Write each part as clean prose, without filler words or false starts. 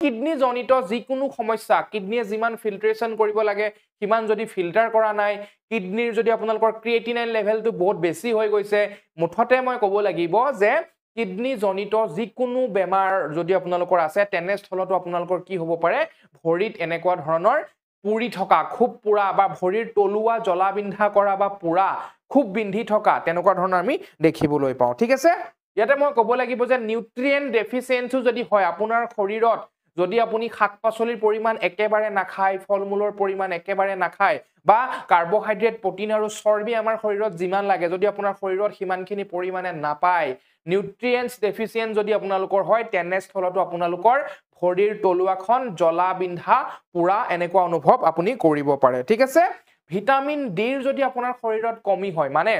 kidney জনিত যিকোনো সমস্যা কিডনিয়ে যিমান ফিল্ট্ৰেশ্যন কৰিব লাগে কিমান যদি ফিল্টাৰ কৰা নাই কিডনিৰ যদি আপোনালোকৰ ক্ৰিয়েটিনাইন লেভেলটো বহুত বেছি হৈ গৈছে মুঠতে মই ক'ব লাগিব যে কিডনি জনিত যিকোনো বেমাৰ যদি আপোনালোকৰ আছে তেনেস্থলতো আপোনালোকৰ কি হ'ব পাৰে ভৰিত এনেকুৱা ধৰণৰ পুৰি থকা খুব পুৰা বা ভৰিৰ তলুৱা জ্বলা বিন্ধা কৰা বা পুৰা খুব বিন্ধি থকা তেনেকুৱা ধৰণৰ আমি দেখিবলৈ পাওঁ ঠিক আছে ইয়াতে মই ক'ব লাগিব যে নিউট্ৰিয়েন্ট ডেফিচিয়েন্সি যদি হয় আপোনাৰ শৰীৰত যদি আপুনি শাক-পাচলিৰ পৰিমাণ একেবাৰে নাখায় ফল-মূলৰ পৰিমাণ একেবাৰে নাখায় বা কাৰ্বোহাইড্ৰেট প্ৰটিন আৰু চৰ্বি আমাৰ শৰীৰত যিমান লাগে যদি আপোনাৰ শৰীৰত সিমানখিনি পৰিমাণে নাপায় নিউট্ৰিয়েন্টছ ডেফিচিয়েন্ট যদি আপোনালোকৰ হয় তেনেস্থলতো আপোনালোকৰ ভৰিৰ তলুৱাখন জ্বলা বিন্ধা পুৰা এনেকুৱা অনুভৱ আপুনি কৰিব পাৰে ঠিক আছে ভিটামিন ডিৰ যদি আপোনাৰ শৰীৰত কমি হয় মানে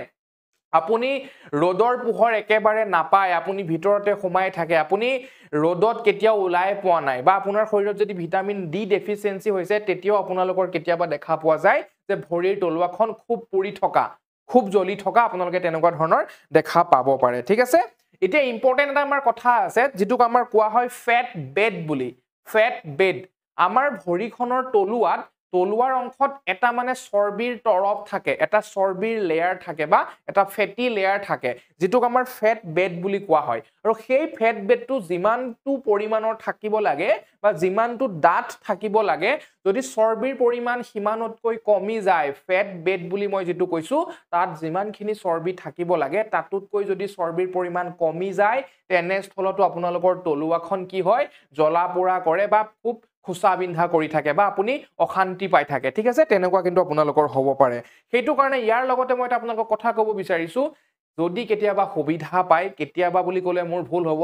আপুনি ৰ'দৰ পোহৰ একেবাৰে নাপায় আপুনি ভিতৰতে সোমাই থাকে আপুনি ৰ'দত কেতিয়াও ওলাই পোৱা নাই বা আপোনাৰ শৰীৰত যদি ভিটামিন ডি ডেফিচিয়েন্সি হৈছে তেতিয়াও আপোনালোকৰ কেতিয়াবা দেখা পোৱা যায় যে ভৰিৰ তলুৱাখন খুব পুৰি থকা খুব জ্বলি থকা আপোনালোকে তেনেকুৱা ধৰণৰ দেখা পাব পাৰে ঠিক আছে এতিয়া ইম্পৰ্টেন্ট এটা আমাৰ কথা আছে যেটোক আমাৰ কোৱা হয় ফেট বেড বুলি ফেট বেড আমাৰ ভৰিখনৰ তলুৱাৰ অংশত এটা মানে চৰ্বিৰ তৰপ থাকে এটা চৰ্বিৰ লেয়াৰ থাকে বা এটা ফেটি লেয়াৰ থাকে যেটোক আমাৰ ফেট বেড বুলি কোৱা হয় আৰু সেই ফেট বেডটো যিমানটো পৰিমাণৰ থাকিব লাগে বা যিমানটো ডাঠ থাকিব লাগে যদি চৰ্বিৰ পৰিমাণ সিমানতকৈ কমি যায় ফেট বেড বুলি মই যেটো কৈছো তাত যিমানখিনি চৰ্বি থাকিব লাগে তাতকৈ যদি চৰ্বিৰ পৰিমাণ কমি যায় তেনেস্থলতো আপোনালোকৰ তলুৱাখন কি হয় জ্বলা পোৰা কৰে বা খুব খুসা বিন্ধা কৰি থাকে বা আপুনি অশান্তি পাই থাকে ঠিক আছে তেনেকুৱা কিন্তু আপোনালোকৰ হ'ব পাৰে সেইটো কাৰণে ইয়াৰ লগতে মই আপোনালোকক কথা ক'ব বিচাৰিছো যদি কেতিয়াবা সুবিধা পায় কেতিয়াবা বুলি ক'লে মোৰ ভুল হ'ব